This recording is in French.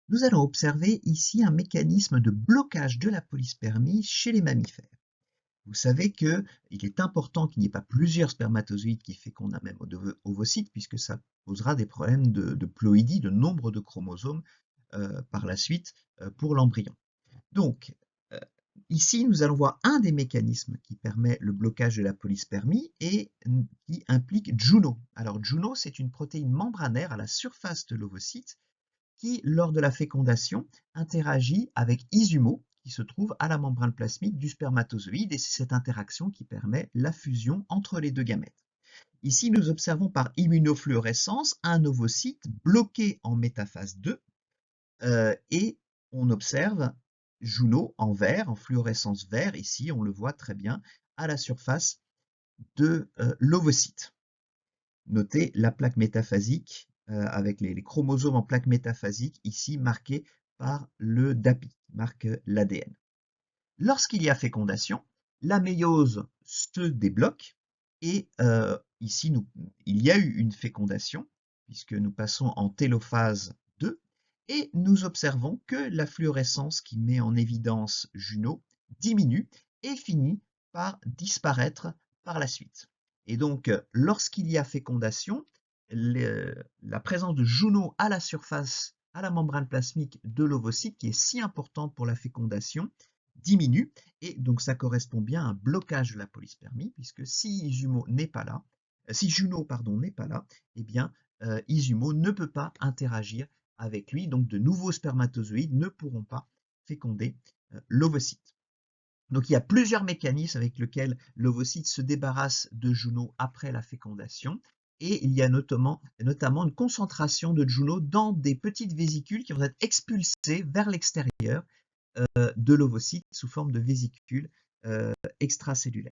nous allons observer ici un mécanisme de blocage de la polyspermie chez les mammifères. Vous savez qu'il est important qu'il n'y ait pas plusieurs spermatozoïdes qui fécondent un même ovocyte, puisque ça posera des problèmes de ploïdie, de nombre de chromosomes par la suite pour l'embryon. Donc, ici, nous allons voir un des mécanismes qui permet le blocage de la polyspermie et qui implique Juno. Alors, Juno, c'est une protéine membranaire à la surface de l'ovocyte qui, lors de la fécondation, interagit avec Izumo, qui se trouve à la membrane plasmique du spermatozoïde, et c'est cette interaction qui permet la fusion entre les deux gamètes. Ici, nous observons par immunofluorescence un ovocyte bloqué en métaphase 2, et on observe Juno en vert, en fluorescence vert, ici on le voit très bien, à la surface de l'ovocyte. Notez la plaque métaphasique avec les chromosomes en plaque métaphasique, ici marqués par le DAPI, qui marque l'ADN. Lorsqu'il y a fécondation, la méiose se débloque et ici il y a eu une fécondation puisque nous passons en télophase 2 et nous observons que la fluorescence qui met en évidence Juno diminue et finit par disparaître par la suite. Et donc, lorsqu'il y a fécondation, la présence de Juno à la surface, à la membrane plasmique de l'ovocyte, qui est si importante pour la fécondation, diminue, et donc ça correspond bien à un blocage de la polyspermie, puisque si Juno n'est pas là, eh bien Izumo ne peut pas interagir avec lui, donc de nouveaux spermatozoïdes ne pourront pas féconder l'ovocyte. Donc il y a plusieurs mécanismes avec lesquels l'ovocyte se débarrasse de Juno après la fécondation, et il y a notamment une concentration de Juno dans des petites vésicules qui vont être expulsées vers l'extérieur de l'ovocyte sous forme de vésicules extracellulaires.